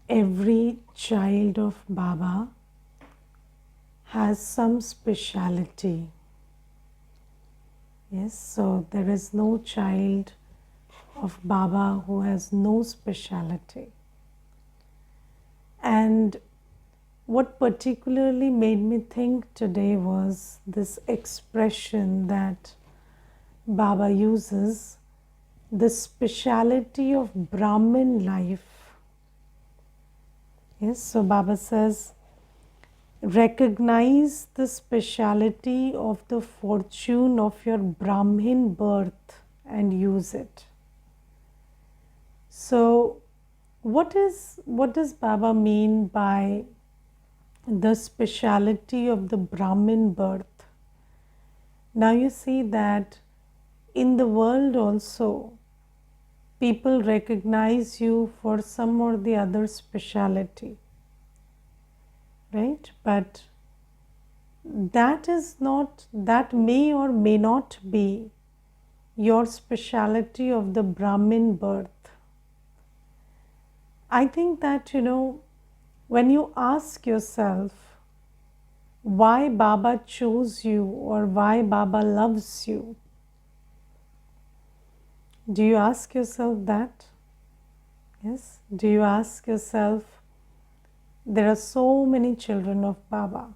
every child of Baba has some speciality. Yes, so there is no child of Baba who has no speciality. And what particularly made me think today was this expression that Baba uses, the speciality of Brahmin life. Yes, so Baba says, recognize the speciality of the fortune of your Brahmin birth and use it. So, what does Baba mean by the speciality of the Brahmin birth? Now you see that in the world also, people recognize you for some or the other speciality, right? But that may or may not be your speciality of the Brahmin birth. I think that, when you ask yourself why Baba chose you or why Baba loves you, do you ask yourself that? Yes? Do you ask yourself, there are so many children of Baba,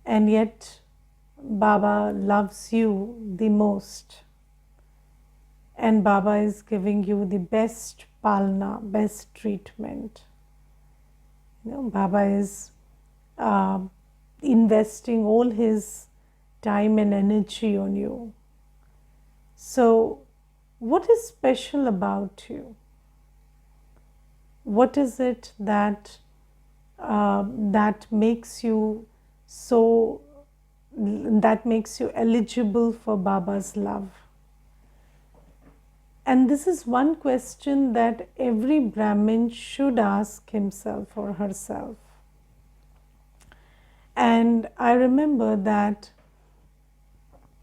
and yet Baba loves you the most, and Baba is giving you the best palna, best treatment. Baba is investing all his time and energy on you. So, what is special about you? What is it that makes you eligible for Baba's love? And this is one question that every Brahmin should ask himself or herself. And I remember that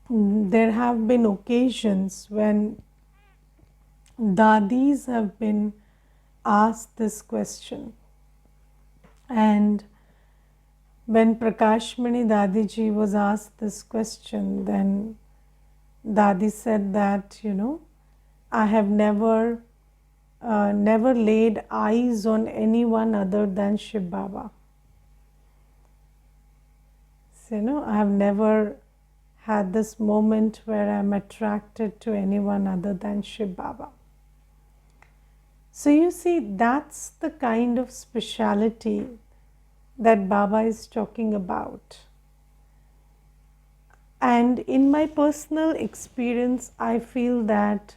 there have been occasions when dadis have been asked this question. And when Prakashmani Dadiji was asked this question, then Dadi said that, I have never laid eyes on anyone other than Shiv Baba. So, I have never had this moment where I am attracted to anyone other than Shiv Baba. So you see, that's the kind of speciality that Baba is talking about. And in my personal experience, I feel that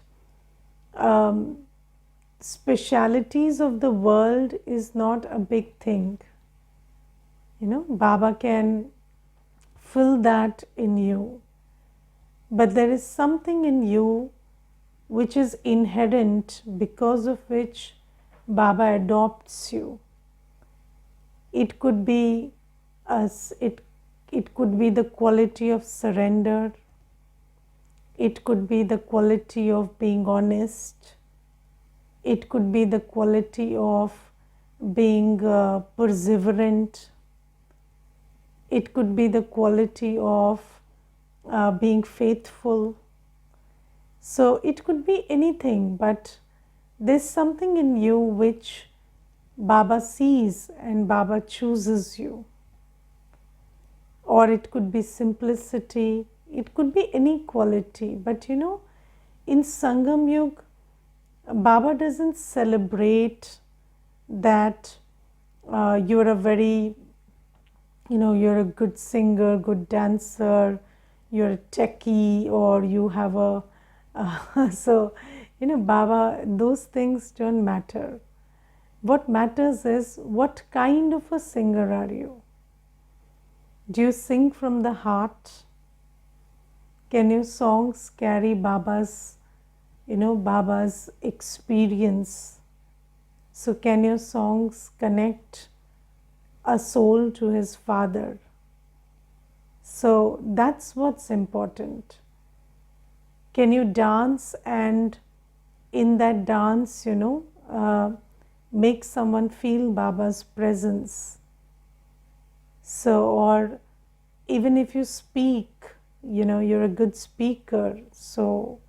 specialities of the world is not a big thing. Baba can fill that in you. But there is something in you which is inherent, because of which Baba adopts you. It could be it could be the quality of surrender. It could be the quality of being honest. It could be the quality of being perseverant. It could be the quality of being faithful. So it could be anything, but there's something in you which Baba sees and Baba chooses you. Or it could be simplicity, it could be any quality. But in Sangam Yug, Baba doesn't celebrate that you're a very, you're a good singer, good dancer, you're a techie, or you have a so, Baba, those things don't matter. What matters is, what kind of a singer are you? Do you sing from the heart? Can your songs carry Baba's, Baba's experience? So can your songs connect a soul to his father? So that's what's important. Can you dance, and in that dance, make someone feel Baba's presence. So, or even if you speak, you're a good speaker. So,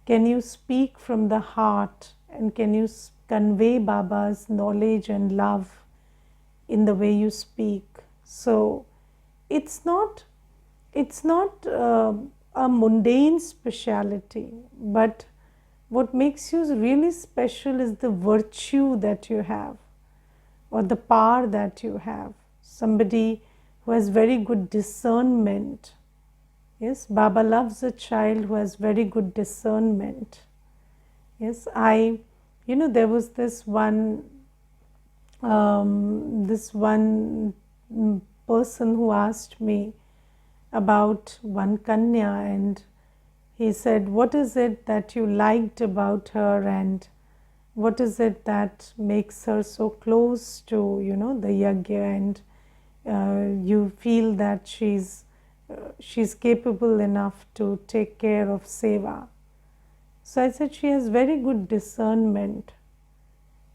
can you speak from the heart, and can you convey Baba's knowledge and love in the way you speak? So, it's not a mundane speciality, but what makes you really special is the virtue that you have, or the power that you have. Somebody who has very good discernment. Yes, Baba loves a child who has very good discernment. Yes, there was this one person who asked me about one Kanya, and he said, what is it that you liked about her, and what is it that makes her so close to, the yajna, and you feel that she's capable enough to take care of seva. So I said, she has very good discernment.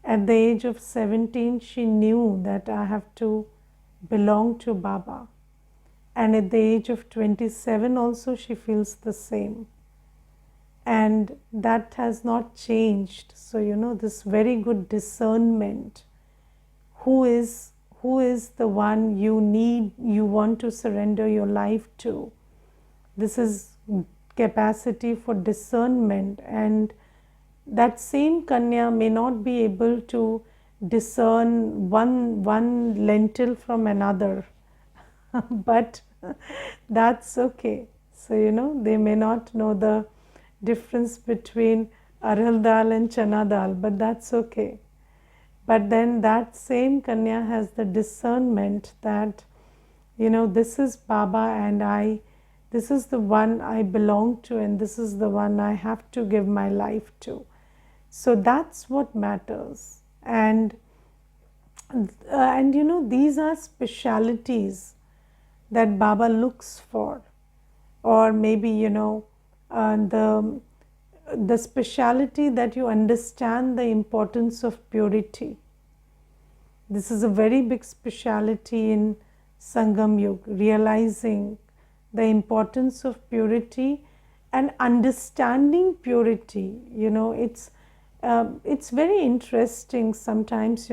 At the age of 17, she knew that I have to belong to Baba. And at the age of 27 also, she feels the same. And that has not changed. So, this very good discernment, who is the one you want to surrender your life to. This is capacity for discernment, and that same Kanya may not be able to discern one lentil from another, but that's okay. So, they may not know the difference between arhal dal and chana dal, but that's okay. But then that same Kanya has the discernment that, this is Baba, and this is the one I belong to, and this is the one I have to give my life to. So that's what matters. And these are specialities that Baba looks for. Or maybe, the speciality that you understand the importance of purity. This is a very big speciality in Sangam Yuga, realizing the importance of purity and understanding purity. It's very interesting sometimes,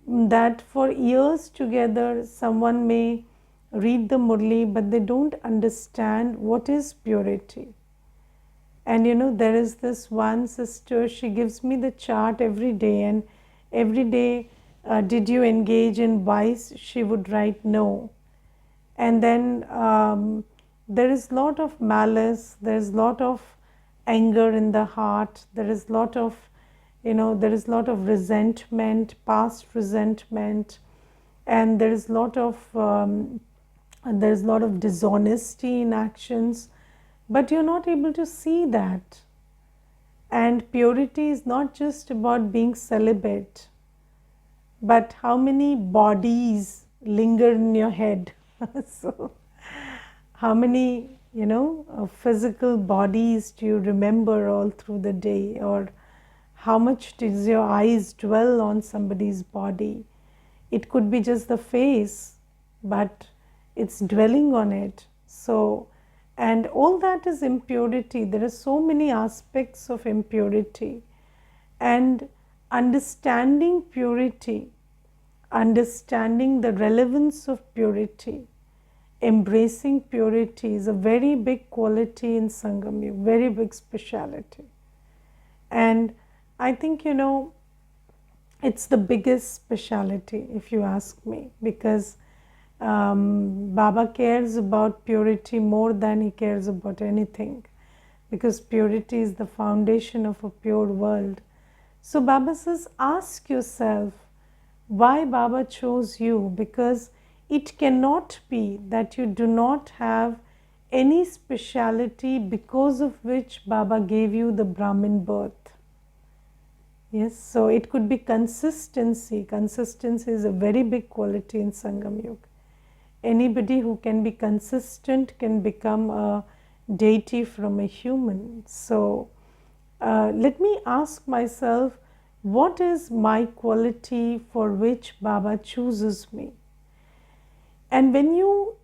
that for years together someone may read the Murli, but they don't understand what is purity. And there is this one sister, she gives me the chart every day, and every day, did you engage in vice? She would write no. And then there is lot of malice, there is lot of anger in the heart, there is lot of resentment, past resentment, and there is lot of dishonesty in actions, but you're not able to see that. And purity is not just about being celibate, but how many bodies linger in your head. So how many physical bodies do you remember all through the day, or how much does your eyes dwell on somebody's body? It could be just the face, but it's dwelling on it. So, and all that is impurity. There are so many aspects of impurity, and understanding purity, understanding the relevance of purity, embracing purity is a very big quality in Sangam Yuga, very big speciality. And I think, it's the biggest speciality, if you ask me, because Baba cares about purity more than he cares about anything, because purity is the foundation of a pure world. So Baba says, ask yourself why Baba chose you, because it cannot be that you do not have any speciality because of which Baba gave you the Brahmin birth. Yes, so it could be consistency. Consistency is a very big quality in Sangam Yuga. Anybody who can be consistent can become a deity from a human. So let me ask myself, what is my quality for which Baba chooses me? And when you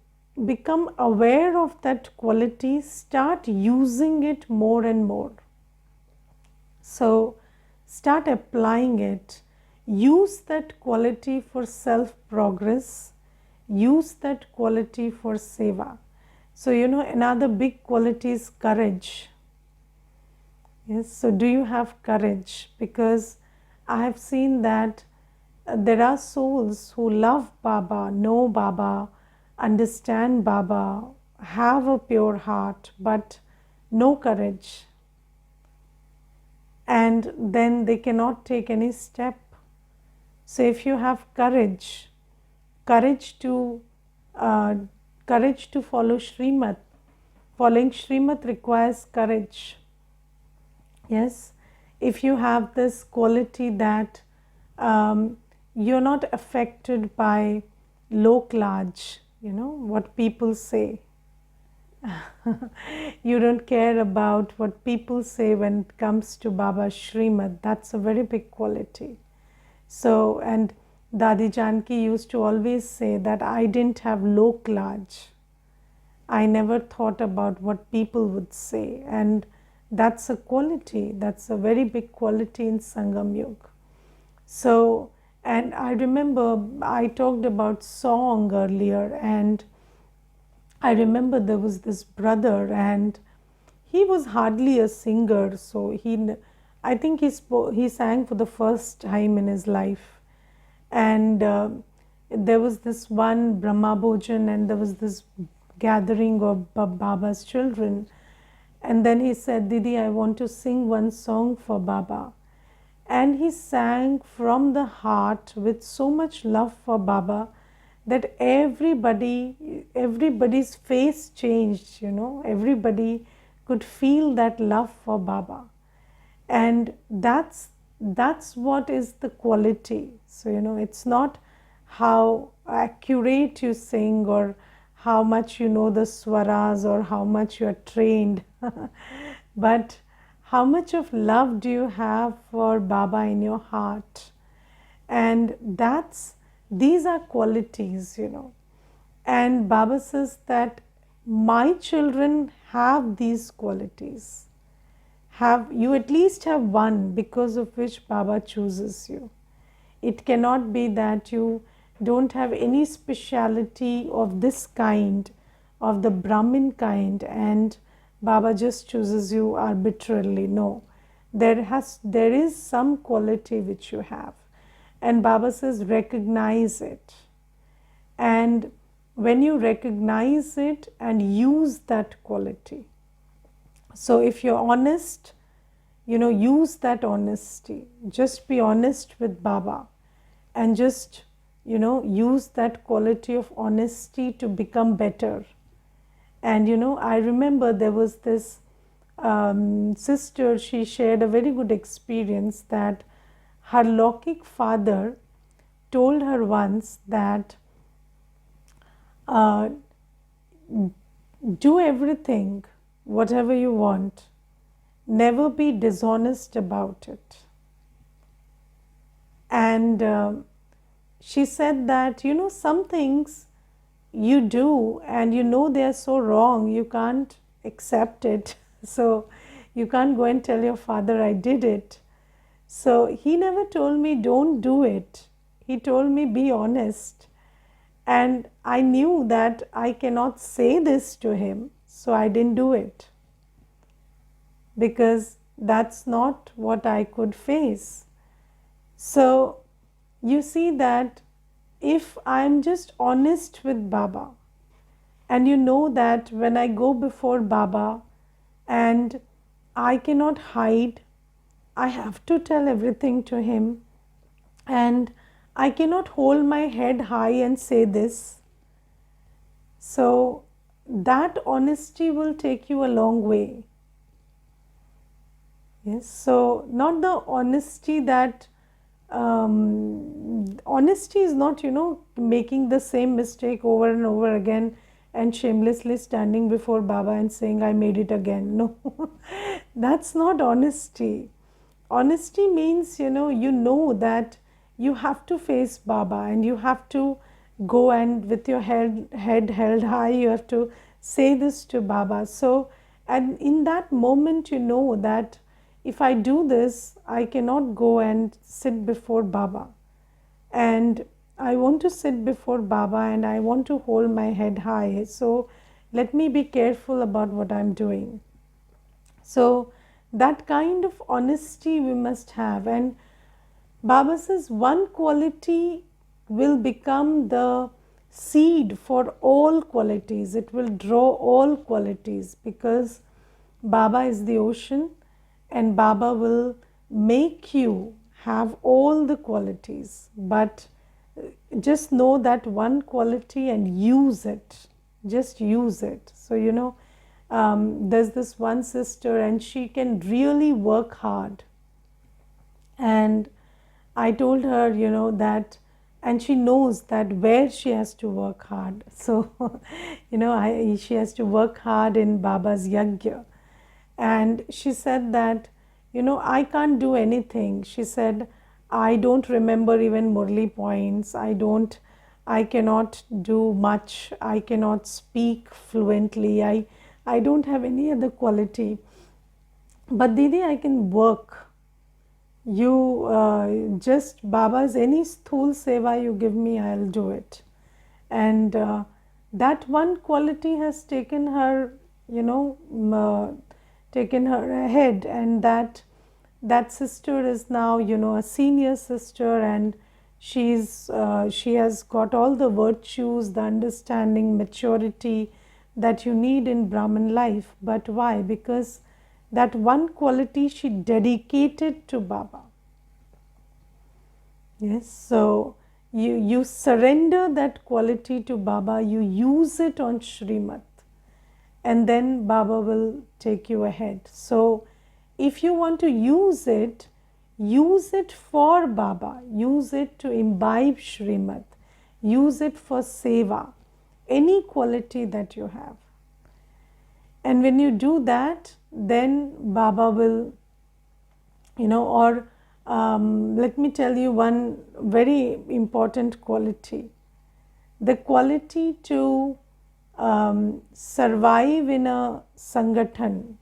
become aware of that quality, start using it more and more. So start applying it. Use that quality for self progress. Use that quality for seva. So, another big quality is courage. Yes, so do you have courage? Because I have seen that there are souls who love Baba, know Baba, understand Baba, have a pure heart, but no courage. And then they cannot take any step. So if you have courage, courage to follow Srimad. Following Srimad requires courage. Yes, if you have this quality that you're not affected by lok-laj, what people say. You don't care about what people say when it comes to Baba Srimad. That's a very big quality. So, and Dadi Janki used to always say that I didn't have lok-laj. I never thought about what people would say, and that's a quality, that's a very big quality in Sangam Yuga. So, and I remember I talked about song earlier, and I remember there was this brother, and he was hardly a singer, so I think he sang for the first time in his life, and there was this one Brahma Bhojan, and there was this gathering of Baba's children, and then he said, Didi, I want to sing one song for Baba. And he sang from the heart with so much love for Baba that everybody's face changed, everybody could feel that love for Baba. And that's what is the quality. So, it's not how accurate you sing or how much you know the swaras or how much you are trained, but how much of love do you have for Baba in your heart? And these are qualities, And Baba says that my children have these qualities. You at least have one because of which Baba chooses you. It cannot be that you don't have any speciality of this kind, of the Brahmin kind, and Baba just chooses you arbitrarily. No, there is some quality which you have, and Baba says recognize it. And when you recognize it and use that quality, so if you're honest, use that honesty. Just be honest with Baba, and just use that quality of honesty to become better. And I remember there was this sister, she shared a very good experience that her Lokik father told her once that do everything, whatever you want, never be dishonest about it. And she said that, some things you do and they are so wrong, you can't accept it. So you can't go and tell your father, I did it. So he never told me, don't do it. He told me, be honest. And I knew that I cannot say this to him, so I didn't do it. Because that's not what I could face. So you see that if I'm just honest with Baba, and that when I go before Baba and I cannot hide, I have to tell everything to him, and I cannot hold my head high and say this. So that honesty will take you a long way. Yes, so not the honesty that honesty is not, making the same mistake over and over again and shamelessly standing before Baba and saying, I made it again. No, that's not honesty. honesty means, you know that you have to face Baba, and you have to go and with your head held high, you have to say this to Baba. So, and in that moment, you know that if I do this, I cannot go and sit before Baba. And I want to sit before Baba and I want to hold my head high. So, let me be careful about what I'm doing. So, that kind of honesty we must have. And Baba says one quality will become the seed for all qualities. It will draw all qualities, because Baba is the ocean and Baba will make you have all the qualities. But just know that one quality and use it. Just use it. So, there's this one sister and she can really work hard. And I told her, that, and she knows that where she has to work hard. So, she has to work hard in Baba's yajna. And she said that, I can't do anything. She said, I don't remember even Murli points. I cannot do much. I cannot speak fluently. I don't have any other quality. But Didi, I can work. You just, Baba's any sthul seva you give me, I'll do it. And that one quality has taken her, taken her ahead. And that sister is now, a senior sister, and she has got all the virtues, the understanding, maturity that you need in Brahmin life. But why? Because that one quality she dedicated to Baba. Yes, so you surrender that quality to Baba, you use it on Shrimat, and then Baba will take you ahead. So if you want to use it for Baba, use it to imbibe Shrimat, use it for seva, any quality that you have. And when you do that, then Baba will, let me tell you one very important quality. The quality to survive in a sangathan.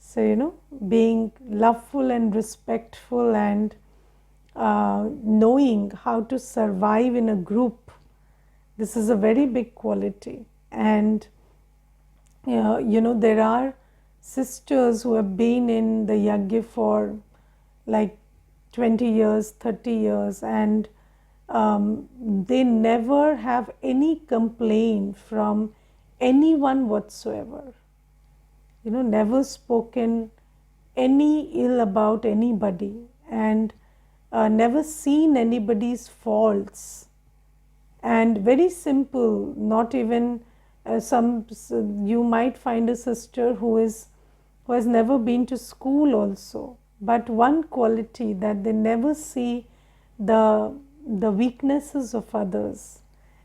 So, being loveful and respectful and knowing how to survive in a group. This is a very big quality. And there are sisters who have been in the yajna for like 20 years, 30 years, and they never have any complaint from anyone whatsoever. Never spoken any ill about anybody, and never seen anybody's faults. And very simple, not even you might find a sister who has never been to school also, but one quality that they never see the weaknesses of others.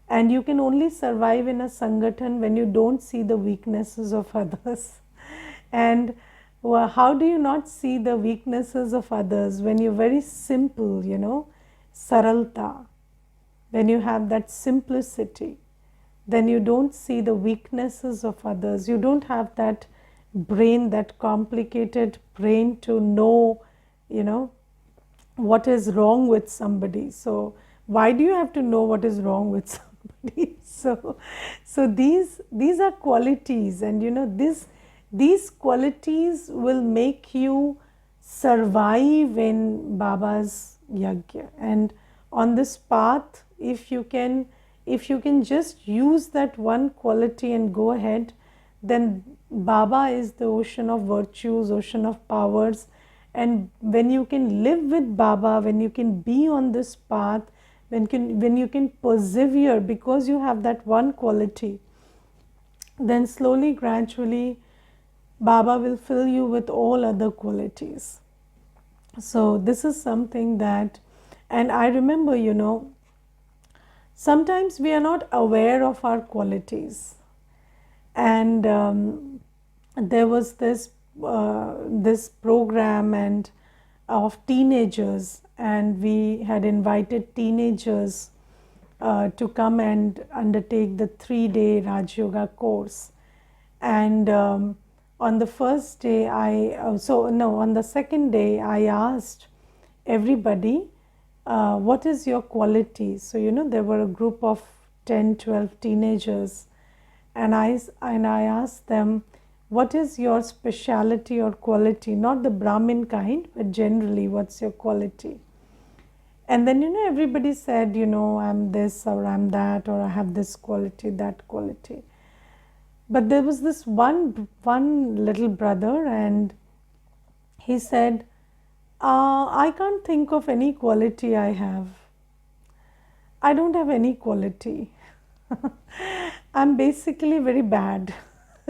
And you can only survive in a sangathan when you don't see the weaknesses of others. And how do you not see the weaknesses of others? When you're very simple, saralta, when you have that simplicity, then you don't see the weaknesses of others. You don't have that brain, that complicated brain to know, what is wrong with somebody. So why do you have to know what is wrong with somebody? So these are qualities, and these qualities will make you survive in Baba's yajna. And on this path, if you can just use that one quality and go ahead, then Baba is the ocean of virtues, ocean of powers. And when you can live with Baba, when you can be on this path, when you can persevere because you have that one quality, then slowly, gradually, Baba will fill you with all other qualities. So this is something that, and I remember, sometimes we are not aware of our qualities. And there was this program, and of teenagers, and we had invited teenagers to come and undertake the 3-day Raj Yoga course. And on the first day, on the second day, I asked everybody, what is your quality? So, there were a group of 10, 12 teenagers, and I asked them, what is your speciality or quality? Not the Brahmin kind, but generally, what's your quality? And then, everybody said, I'm this or I'm that, or I have this quality, that quality. But there was this one little brother, and he said, I can't think of any quality I have. I don't have any quality. I'm basically very bad.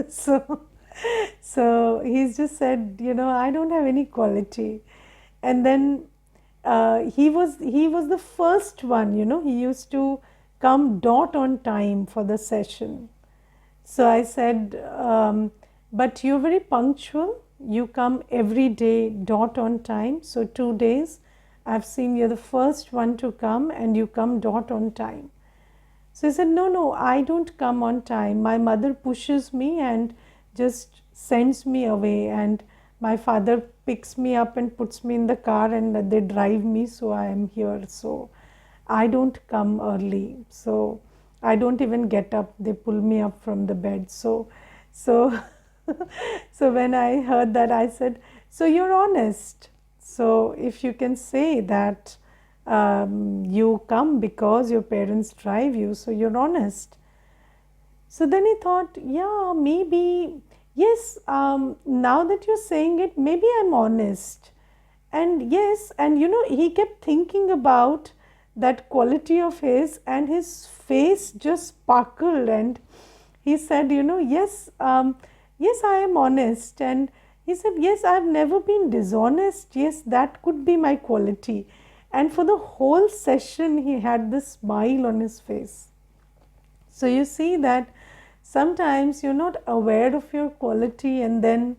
So he's just said, I don't have any quality. And then he was the first one, he used to come dot on time for the session. So I said, but you're very punctual. You come every day dot on time. So 2 days, I've seen you're the first one to come and you come dot on time. So he said, no, I don't come on time. My mother pushes me and just sends me away, and my father picks me up and puts me in the car and they drive me, so I am here. So I don't come early. So I don't even get up. They pull me up from the bed. So when I heard that, I said, so you're honest. So if you can say that you come because your parents drive you, so you're honest. So then he thought, yeah, maybe, yes, now that you're saying it, maybe I'm honest. And yes, and he kept thinking about that quality of his, and his face just sparkled, and he said, yes, yes, I am honest. And he said, yes, I've never been dishonest. Yes, that could be my quality. And for the whole session, he had this smile on his face. So you see that sometimes you're not aware of your quality, and then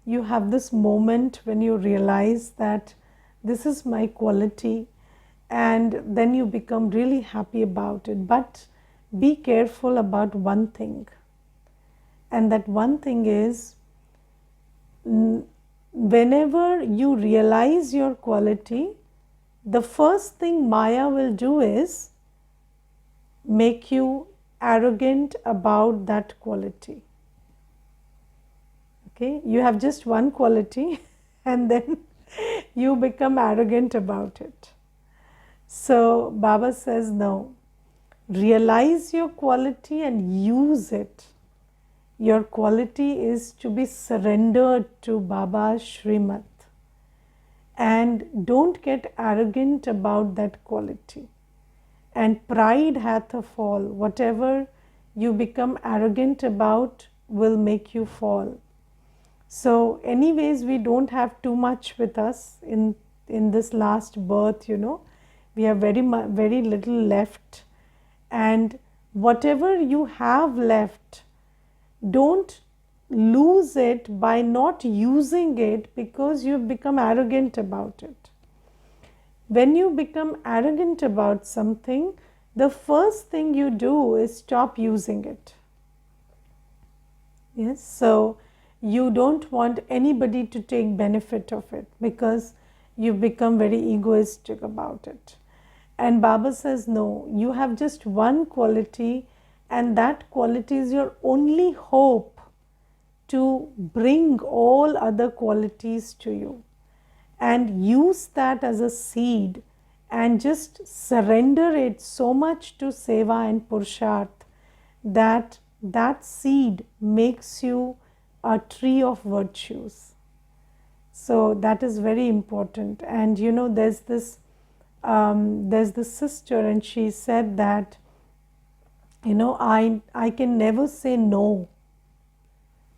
you have this moment when you realize that this is my quality, and then you become really happy about it. But be careful about one thing, and that one thing is, whenever you realize your quality, the first thing Maya will do is make you arrogant about that quality. Okay, you have just one quality and then you become arrogant about it. So Baba says, no, realize your quality and use it. Your quality is to be surrendered to Baba's Srimad, and don't get arrogant about that quality. And pride hath a fall. Whatever you become arrogant about will make you fall. So anyways, we don't have too much with us in this last birth, we have very little left, and whatever you have left, don't lose it by not using it because you've become arrogant about it. When you become arrogant about something, the first thing you do is stop using it. Yes, so you don't want anybody to take benefit of it because you've become very egoistic about it. And Baba says, no, you have just one quality, and that quality is your only hope to bring all other qualities to you. And use that as a seed and just surrender it so much to Seva and Purusharth that that seed makes you a tree of virtues. So that is very important. And there's this sister, and she said that, I can never say no.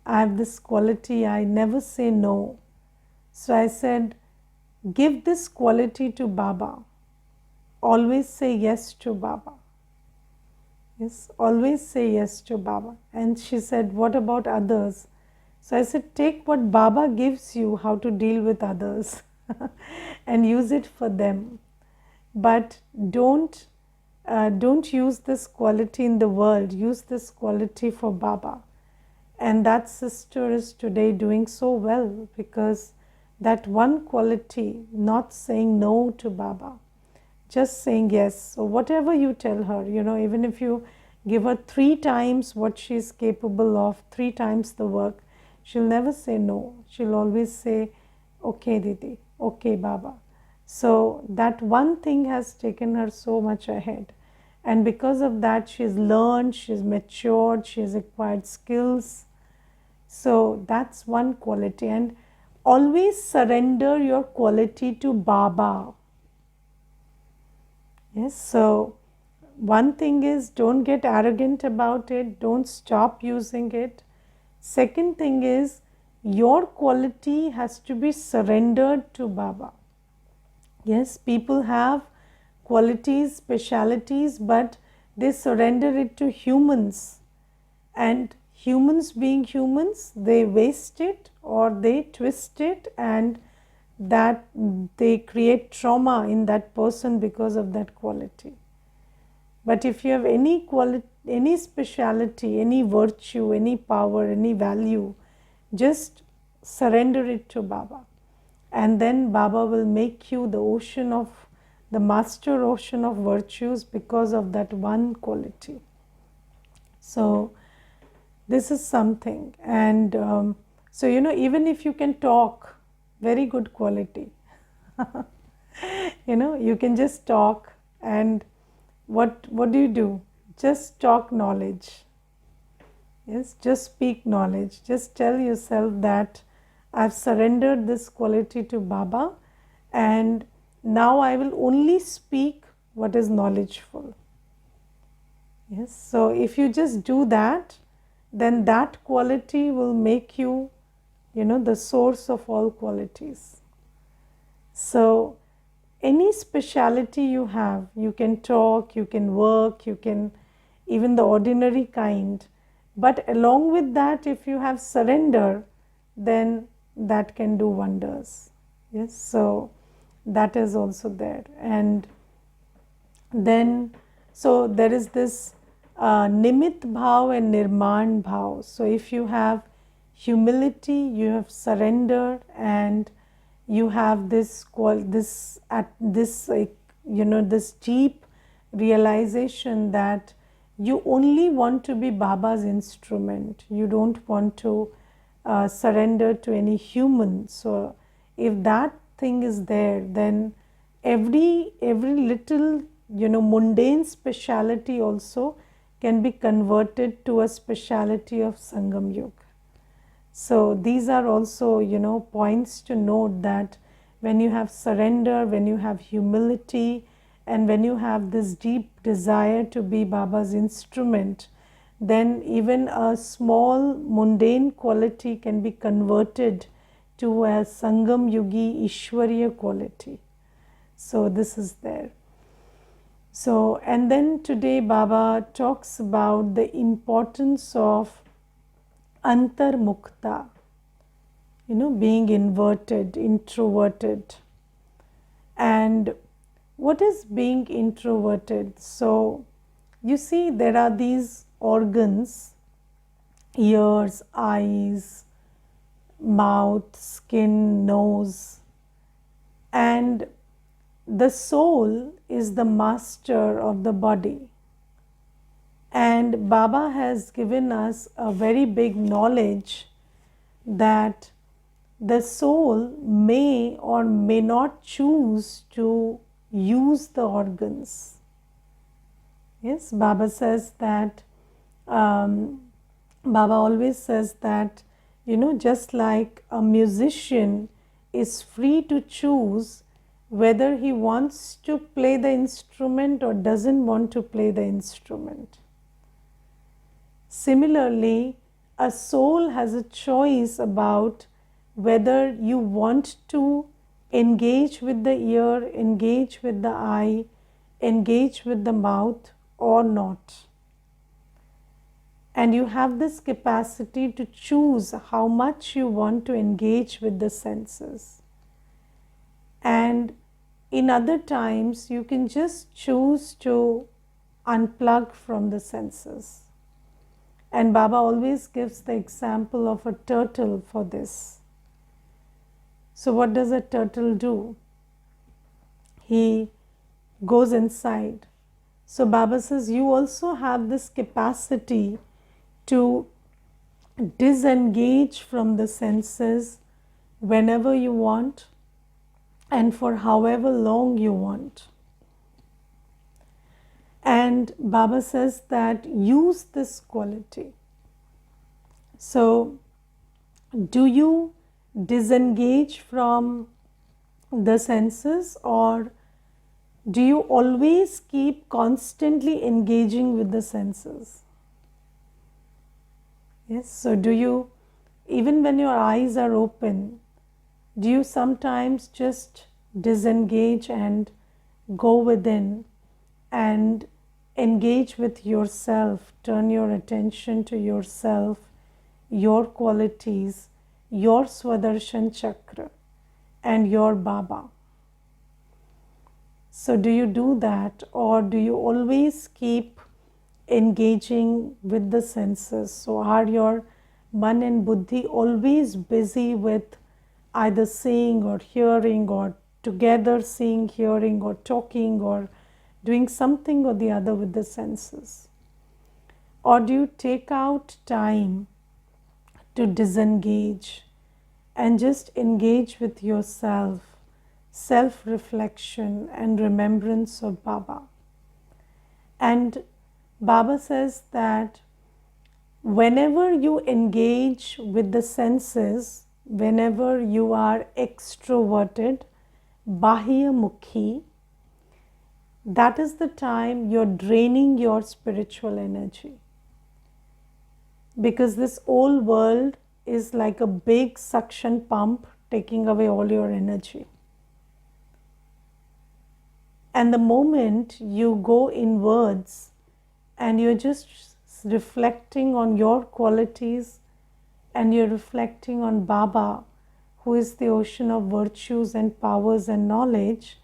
I have this quality, I never say no. So I said, give this quality to Baba. Always say yes to Baba. Yes, always say yes to Baba. And she said, what about others? So I said, take what Baba gives you, how to deal with others. and use it for them. But don't use this quality in the world. Use this quality for Baba. And that sister is today doing so well because that one quality, not saying no to Baba, just saying yes. So whatever you tell her, even if you give her 3 times what she's capable of, 3 times the work, she'll never say no. She'll always say, okay, Didi, okay, Baba. So that one thing has taken her so much ahead. And because of that, she's learned, she's matured, she's acquired skills. So that's one quality. And always surrender your quality to Baba. Yes, so one thing is, don't get arrogant about it, don't stop using it. Second thing is, your quality has to be surrendered to Baba. Yes, people have qualities, specialities, but they surrender it to humans. And humans being humans, they waste it or they twist it, and that they create trauma in that person because of that quality. But if you have any quality, any speciality, any virtue, any power, any value, just surrender it to Baba. And then Baba will make you the master ocean of virtues because of that one quality. So this is something. And so, even if you can talk, very good quality. You can just talk, and what do? Just talk knowledge. Yes, just speak knowledge. Just tell yourself that I've surrendered this quality to Baba, and now I will only speak what is knowledgeful. Yes, so if you just do that, then that quality will make you, the source of all qualities. So any speciality you have, you can talk, you can work, you can even the ordinary kind. But along with that, if you have surrender, then that can do wonders. Yes, so that is also there. And then, so there is this Nimit Bhav and Nirman Bhav. So if you have humility, you have surrender, and you have this deep realization that you only want to be Baba's instrument. You don't want to surrender to any human. So if that thing is there, then every little mundane speciality also can be converted to a speciality of Sangam Yoga. So these are also points to note, that when you have surrender, when you have humility, and when you have this deep desire to be Baba's instrument, then even a small mundane quality can be converted to a Sangam Yugi Ishwariya quality. So this is there. So, and then today Baba talks about the importance of Antar Mukta, being inverted, introverted. And what is being introverted? So, you see, there are these organs, ears, eyes, mouth, skin, nose, and the soul is the master of the body. And Baba has given us a very big knowledge that the soul may or may not choose to use the organs. Yes, Baba says that, Baba always says that, just like a musician is free to choose whether he wants to play the instrument or doesn't want to play the instrument. Similarly, a soul has a choice about whether you want to engage with the ear, engage with the eye, engage with the mouth or not. And you have this capacity to choose how much you want to engage with the senses. And in other times, you can just choose to unplug from the senses. And Baba always gives the example of a turtle for this. So, what does a turtle do? He goes inside. So, Baba says, you also have this capacity to disengage from the senses whenever you want and for however long you want. And Baba says that use this quality. So, do you disengage from the senses, or do you always keep constantly engaging with the senses? Yes, so do you, even when your eyes are open, do you sometimes just disengage and go within and engage with yourself, turn your attention to yourself, your qualities, your Swadershan Chakra and your Baba? So do you do that, or do you always keep engaging with the senses? So are your man and buddhi always busy with either seeing or hearing, or together seeing, hearing, or talking, or doing something or the other with the senses? Or do you take out time to disengage and just engage with yourself, self-reflection and remembrance of Baba? And Baba says that whenever you engage with the senses, whenever you are extroverted, bahya mukhi, that is the time you're draining your spiritual energy. Because this whole world is like a big suction pump taking away all your energy. And the moment you go inwards and you're just reflecting on your qualities and you're reflecting on Baba, who is the ocean of virtues and powers and knowledge,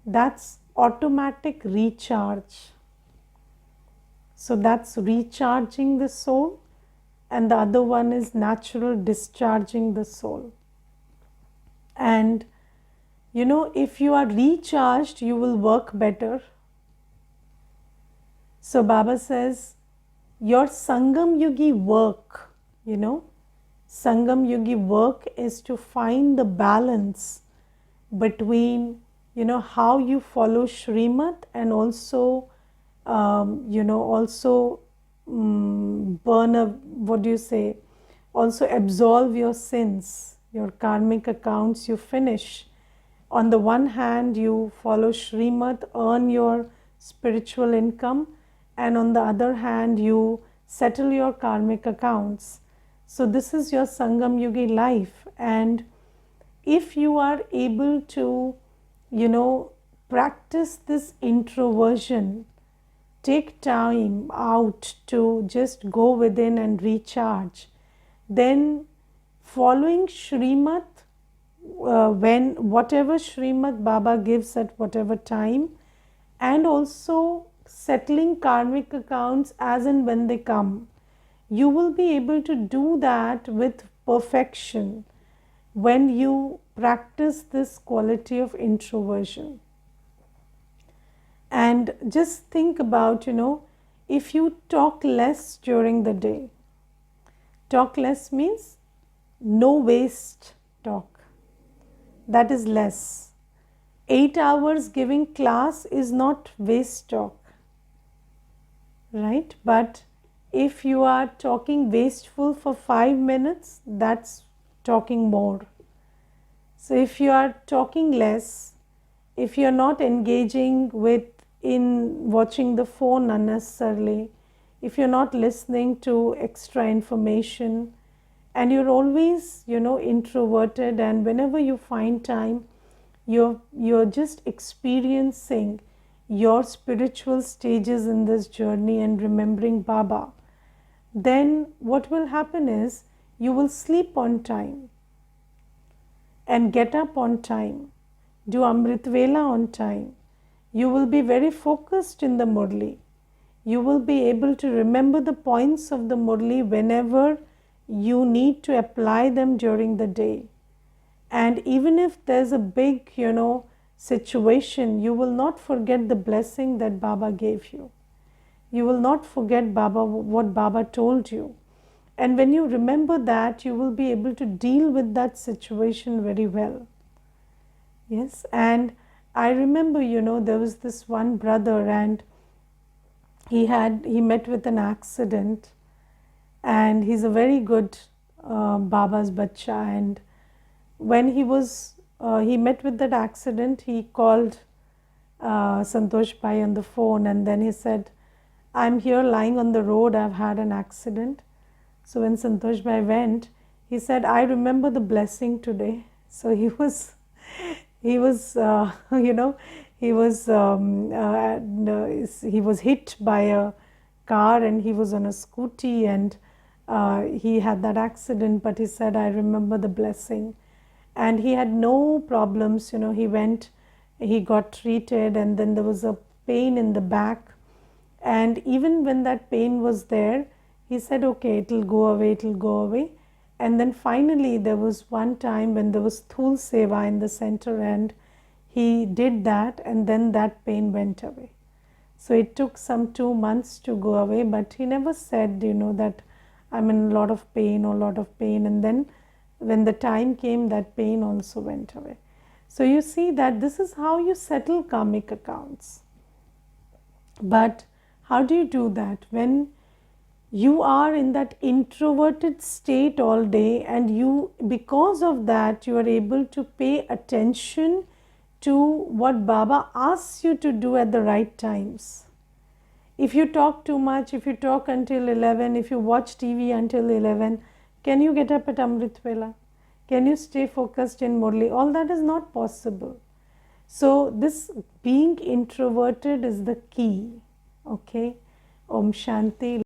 that's automatic recharge. So that's recharging the soul, and the other one is natural discharging the soul. And you know, if you are recharged, you will work better. So Baba says, your Sangam Yugi work, you know, Sangam Yugi work is to find the balance between, you know, how you follow Shrimat and also, also burn a, also absolve your sins, your karmic accounts you finish. On the one hand, you follow Shrimat, earn your spiritual income, and on the other hand, you settle your karmic accounts. So this is your Sangam Yugi life. And if you are able to, practice this introversion, take time out to just go within and recharge, then following Shrimat, when whatever Shrimat Baba gives at whatever time, and also settling karmic accounts as and when they come, you will be able to do that with perfection when you practice this quality of introversion. And just think about, if you talk less during the day, talk less means no waste talk, that is less. 8 hours giving class is not waste talk, right? But if you are talking wasteful for 5 minutes, that's talking more. So if you are talking less, if you are not engaging in watching the phone unnecessarily, if you're not listening to extra information, and you're always, introverted, and whenever you find time, you're just experiencing your spiritual stages in this journey and remembering Baba, then what will happen is you will sleep on time and get up on time. do Amrit Vela on time. You will be very focused in the Murli. You will be able to remember the points of the Murli whenever you need to apply them during the day. And even if there's a big, situation, you will not forget the blessing that Baba gave you. You will not forget what Baba told you. And when you remember that, you will be able to deal with that situation very well. Yes, and I remember, there was this one brother, and he met with an accident, and he's a very good Baba's bacha. And when he met with that accident, he called Santosh Bhai on the phone, and then he said, I'm here lying on the road, I've had an accident. So when Santosh Bhai went, he said, I remember the blessing today. So he was he was he was hit by a car, and he was on a scooty, and he had that accident, but he said, I remember the blessing. And he had no problems. He got treated, and then there was a pain in the back, and even when that pain was there, he said, okay, it'll go away. And then finally there was one time when there was Thul Seva in the center, and he did that, and then that pain went away. So it took some 2 months to go away, but he never said, that I'm in a lot of pain. And then when the time came, that pain also went away. So you see that this is how you settle karmic accounts. But how do you do that? When you are in that introverted state all day, and because of that, you are able to pay attention to what Baba asks you to do at the right times. If you talk too much, if you talk until 11, if you watch TV until 11, can you get up at Amrit Vela? Can you stay focused in Murli? All that is not possible. So this being introverted is the key. Okay. Om Shanti.